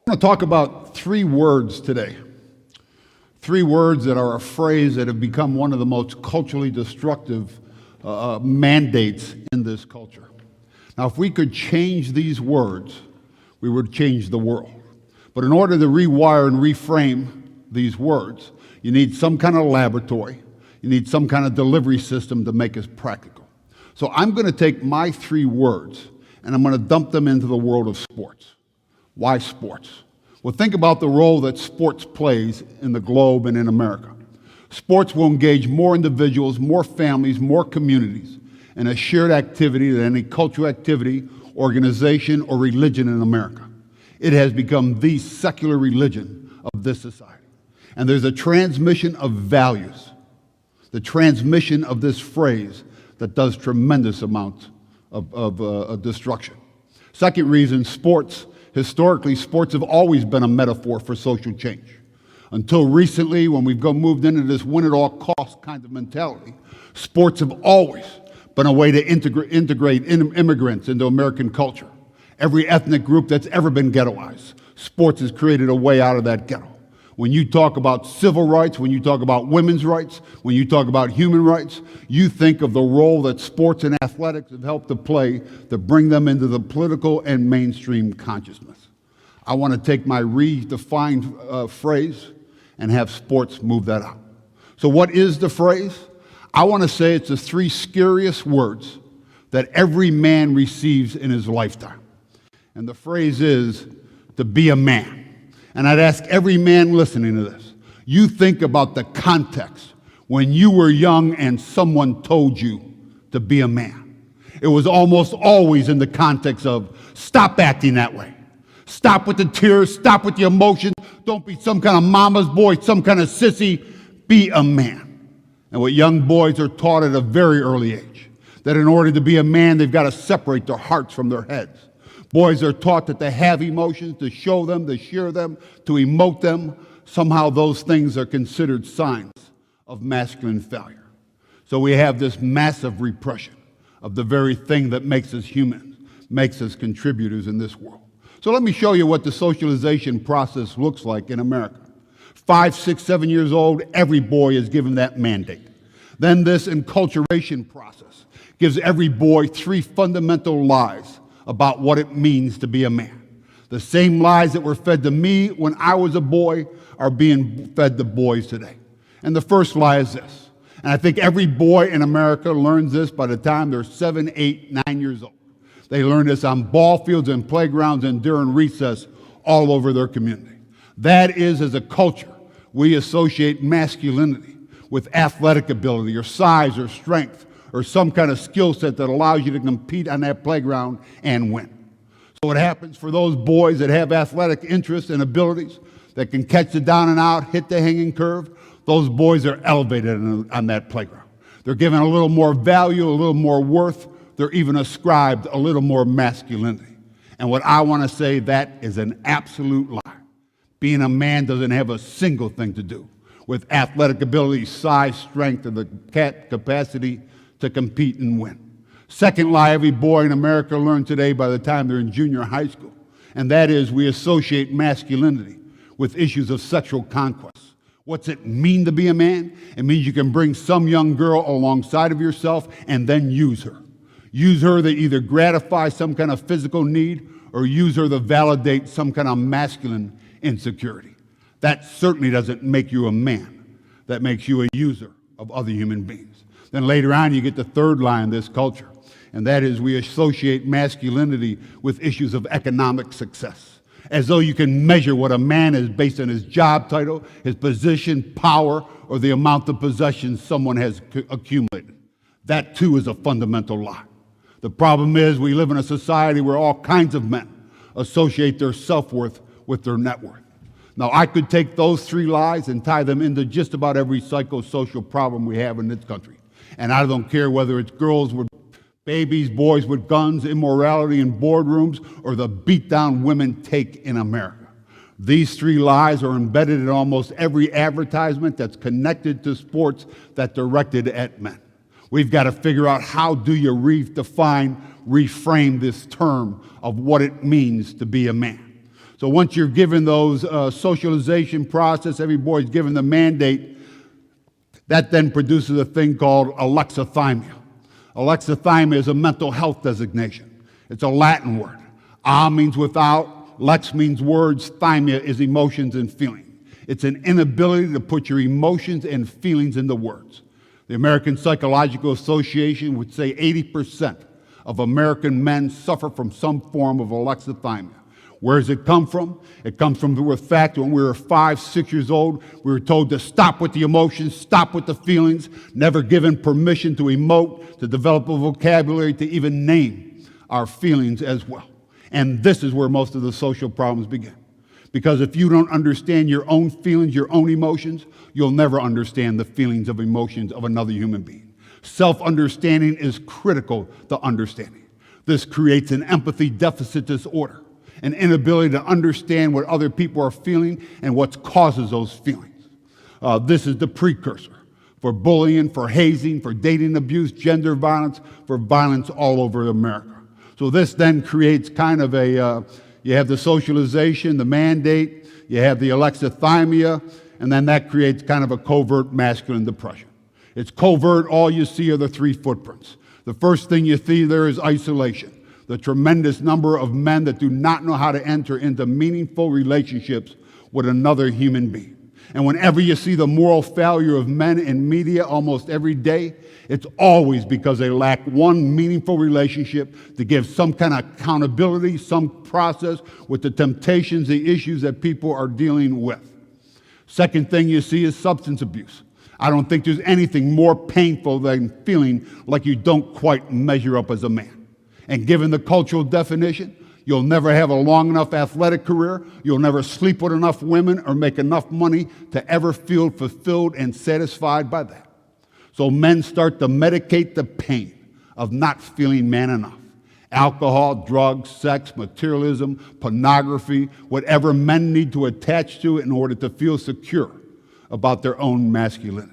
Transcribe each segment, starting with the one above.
I'm going to talk about three words today. Three words that are a phrase that have become one of the most culturally destructive mandates in this culture. Now, if we could change these words, we would change the world. But in order to rewire and reframe these words, you need some kind of laboratory. You need some kind of delivery system to make it practical. So I'm going to take my three words and I'm going to dump them into the world of sports. Why sports? Well, think about the role that sports plays in the globe and in America. Sports will engage more individuals, more families, more communities in a shared activity than any cultural activity, organization, or religion in America. It has become the secular religion of this society. And there's a transmission of values, the transmission of this phrase that does tremendous amounts of destruction. Second reason, sports. Historically, sports have always been a metaphor for social change. Until recently, when we've moved into this win-at-all-cost kind of mentality, sports have always been a way to integrate immigrants into American culture. Every ethnic group that's ever been ghettoized, sports has created a way out of that ghetto. When you talk about civil rights, when you talk about women's rights, when you talk about human rights, you think of the role that sports and athletics have helped to play to bring them into the political and mainstream consciousness. I want to take my redefined phrase and have sports move that out. So what is the phrase? I want to say it's the three scariest words that every man receives in his lifetime. And the phrase is to be a man. And I'd ask every man listening to this, you think about the context when you were young and someone told you to be a man. It was almost always in the context of stop acting that way. Stop with the tears, stop with the emotions. Don't be some kind of mama's boy, some kind of sissy. Be a man. And what young boys are taught at a very early age, that in order to be a man, they've got to separate their hearts from their heads. Boys are taught that to have emotions, to show them, to share them, to emote them. Somehow those things are considered signs of masculine failure. So we have this massive repression of the very thing that makes us humans, makes us contributors in this world. So let me show you what the socialization process looks like in America. 5, 6, 7 years old, every boy is given that mandate. Then this enculturation process gives every boy three fundamental lies about what it means to be a man. The same lies that were fed to me when I was a boy are being fed to boys today. And the first lie is this, and I think every boy in America learns this by the time they're 7, 8, 9 years old. They learn this on ball fields and playgrounds and during recess all over their community. That is, as a culture, we associate masculinity with athletic ability or size or strength, or some kind of skill set that allows you to compete on that playground and win. So what happens for those boys that have athletic interests and abilities that can catch the down and out, hit the hanging curve, those boys are elevated on that playground. They're given a little more value, a little more worth. They're even ascribed a little more masculinity. And what I want to say, that is an absolute lie. Being a man doesn't have a single thing to do with athletic ability, size, strength, and the capacity to compete and win. Second lie every boy in America learns today by the time they're in junior high school, and that is we associate masculinity with issues of sexual conquest. What's it mean to be a man? It means you can bring some young girl alongside of yourself and then use her. Use her to either gratify some kind of physical need or use her to validate some kind of masculine insecurity. That certainly doesn't make you a man. That makes you a user of other human beings. Then later on, you get the third lie in this culture, and that is we associate masculinity with issues of economic success, as though you can measure what a man is based on his job title, his position, power, or the amount of possessions someone has accumulated. That, too, is a fundamental lie. The problem is we live in a society where all kinds of men associate their self-worth with their net worth. Now, I could take those three lies and tie them into just about every psychosocial problem we have in this country. And I don't care whether it's girls with babies, boys with guns, immorality in boardrooms, or the beat-down women take in America. These three lies are embedded in almost every advertisement that's connected to sports that's directed at men. We've got to figure out how do you redefine, reframe this term of what it means to be a man. So once you're given those socialization process, every boy is given the mandate, that then produces a thing called alexithymia. Alexithymia is a mental health designation. It's a Latin word. Means without, lex means words, thymia is emotions and feelings. It's an inability to put your emotions and feelings into words. The American Psychological Association would say 80% of American men suffer from some form of alexithymia. Where does it come from? It comes from the fact that when we were 5, 6 years old, we were told to stop with the emotions, stop with the feelings, never given permission to emote, to develop a vocabulary, to even name our feelings as well. And this is where most of the social problems begin. Because if you don't understand your own feelings, your own emotions, you'll never understand the feelings of emotions of another human being. Self-understanding is critical to understanding. This creates an empathy deficit disorder, an inability to understand what other people are feeling and what causes those feelings. This is the precursor for bullying, for hazing, for dating abuse, gender violence, for violence all over America. So this then creates kind of a, you have the socialization, the mandate, you have the alexithymia, and then that creates kind of a covert masculine depression. It's covert, all you see are the 3 footprints. The first thing you see there is isolation. The tremendous number of men that do not know how to enter into meaningful relationships with another human being. And whenever you see the moral failure of men in media almost every day, it's always because they lack one meaningful relationship to give some kind of accountability, some process with the temptations, the issues that people are dealing with. Second thing you see is substance abuse. I don't think there's anything more painful than feeling like you don't quite measure up as a man. And given the cultural definition, you'll never have a long enough athletic career, you'll never sleep with enough women or make enough money to ever feel fulfilled and satisfied by that. So men start to medicate the pain of not feeling man enough. Alcohol, drugs, sex, materialism, pornography, whatever men need to attach to in order to feel secure about their own masculinity.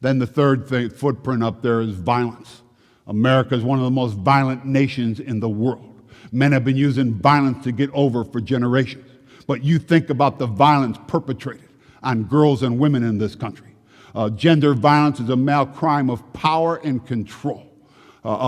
Then the third footprint up there is violence. America is one of the most violent nations in the world. Men have been using violence to get over for generations. But you think about the violence perpetrated on girls and women in this country. Gender violence is a male crime of power and control.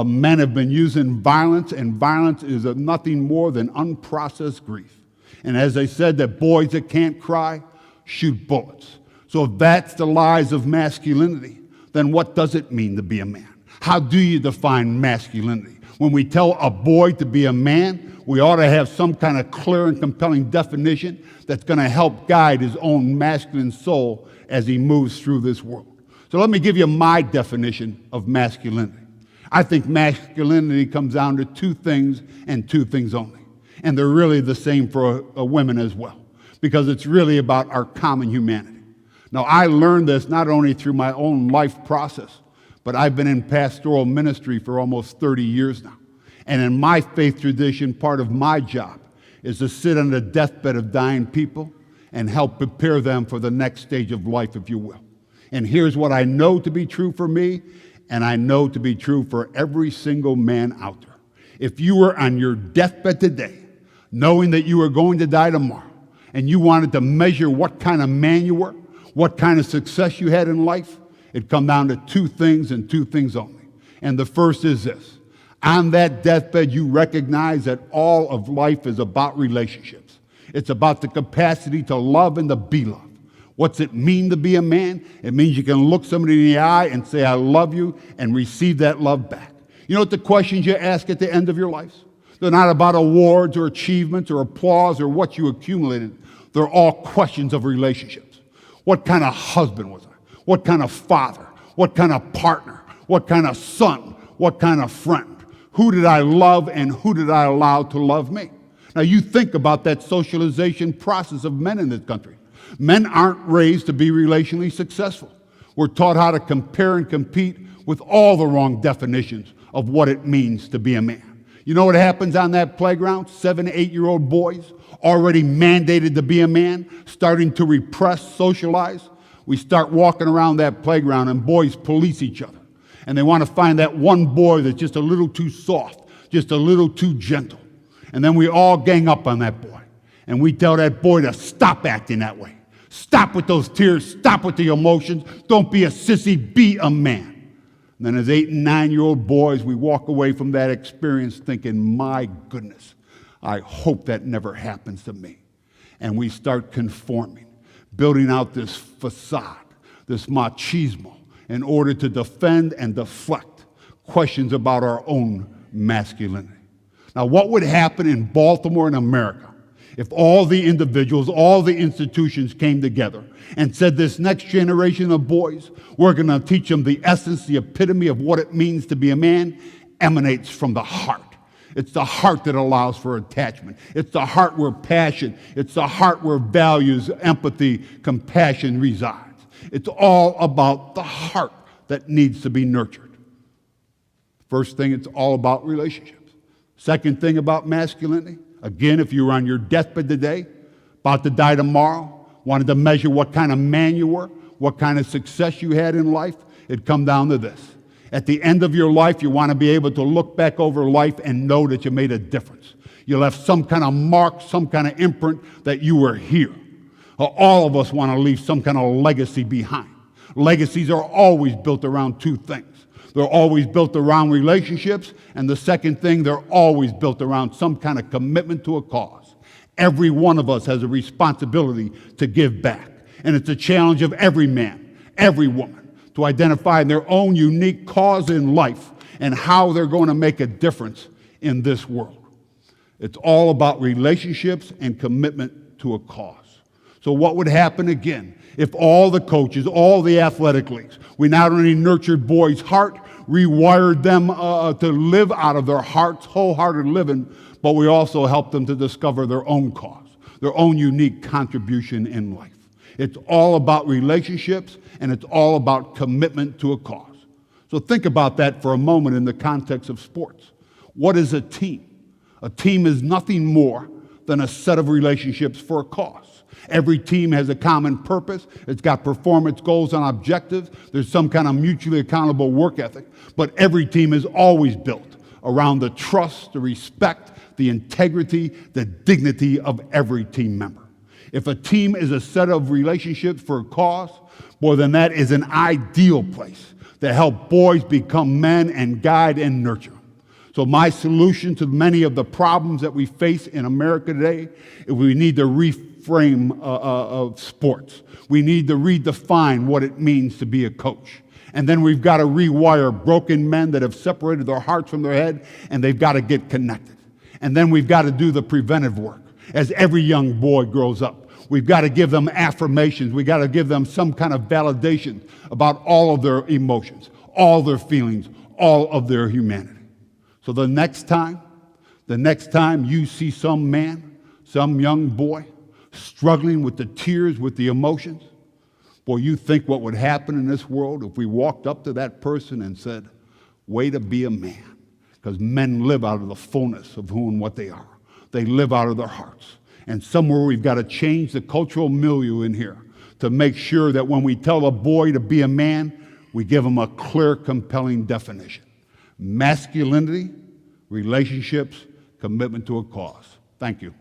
Men have been using violence, and violence is nothing more than unprocessed grief. And as they said, that boys that can't cry shoot bullets. So if that's the lies of masculinity, then what does it mean to be a man? How do you define masculinity? When we tell a boy to be a man, we ought to have some kind of clear and compelling definition that's going to help guide his own masculine soul as he moves through this world. So let me give you my definition of masculinity. I think masculinity comes down to 2 things and 2 things only. And they're really the same for women as well, because it's really about our common humanity. Now, I learned this not only through my own life process, but I've been in pastoral ministry for almost 30 years now. And in my faith tradition, part of my job is to sit on the deathbed of dying people and help prepare them for the next stage of life, if you will. And here's what I know to be true for me, and I know to be true for every single man out there. If you were on your deathbed today, knowing that you were going to die tomorrow, and you wanted to measure what kind of man you were, what kind of success you had in life, it'd come down to 2 things and 2 things only. And the first is this. On that deathbed, you recognize that all of life is about relationships. It's about the capacity to love and to be loved. What's it mean to be a man? It means you can look somebody in the eye and say, I love you, and receive that love back. You know what the questions you ask at the end of your life? They're not about awards or achievements or applause or what you accumulated. They're all questions of relationships. What kind of husband was I? What kind of father? What kind of partner? What kind of son? What kind of friend? Who did I love and who did I allow to love me? Now you think about that socialization process of men in this country. Men aren't raised to be relationally successful. We're taught how to compare and compete with all the wrong definitions of what it means to be a man. You know what happens on that playground? 7 to 8-year-old boys, already mandated to be a man, starting to repress, socialize. We start walking around that playground and boys police each other. And they want to find that one boy that's just a little too soft, just a little too gentle. And then we all gang up on that boy. And we tell that boy to stop acting that way. Stop with those tears. Stop with the emotions. Don't be a sissy. Be a man. And then as 8 and 9-year-old boys, we walk away from that experience thinking, my goodness, I hope that never happens to me. And we start conforming, building out this facade, this machismo, in order to defend and deflect questions about our own masculinity. Now, what would happen in Baltimore and America if all the individuals, all the institutions came together and said, this next generation of boys, we're going to teach them the essence, the epitome of what it means to be a man, emanates from the heart. It's the heart that allows for attachment. It's the heart where passion, it's the heart where values, empathy, compassion resides. It's all about the heart that needs to be nurtured. First thing, it's all about relationships. Second thing about masculinity, again, if you were on your deathbed today, about to die tomorrow, wanted to measure what kind of man you were, what kind of success you had in life, it'd come down to this. At the end of your life, you want to be able to look back over life and know that you made a difference. You left some kind of mark, some kind of imprint that you were here. All of us want to leave some kind of legacy behind. Legacies are always built around two things. They're always built around relationships, and the second thing, they're always built around some kind of commitment to a cause. Every one of us has a responsibility to give back, and it's a challenge of every man, every woman, to identify their own unique cause in life and how they're going to make a difference in this world. It's all about relationships and commitment to a cause. So what would happen again if all the coaches, all the athletic leagues, we not only nurtured boys' heart, rewired them to live out of their hearts, wholehearted living, but we also helped them to discover their own cause, their own unique contribution in life. It's all about relationships, and it's all about commitment to a cause. So think about that for a moment in the context of sports. What is a team? A team is nothing more than a set of relationships for a cause. Every team has a common purpose. It's got performance goals and objectives. There's some kind of mutually accountable work ethic. But every team is always built around the trust, the respect, the integrity, the dignity of every team member. If a team is a set of relationships for a cause, boy, then that is an ideal place to help boys become men and guide and nurture. So my solution to many of the problems that we face in America today is we need to reframe of sports. We need to redefine what it means to be a coach. And then we've got to rewire broken men that have separated their hearts from their head, and they've got to get connected. And then we've got to do the preventive work. As every young boy grows up, we've got to give them affirmations. We've got to give them some kind of validation about all of their emotions, all their feelings, all of their humanity. So the next time you see some man, some young boy struggling with the tears, with the emotions, boy, you think what would happen in this world if we walked up to that person and said, way to be a man. Because men live out of the fullness of who and what they are. They live out of their hearts. And somewhere we've got to change the cultural milieu in here to make sure that when we tell a boy to be a man, we give him a clear, compelling definition. Masculinity, relationships, commitment to a cause. Thank you.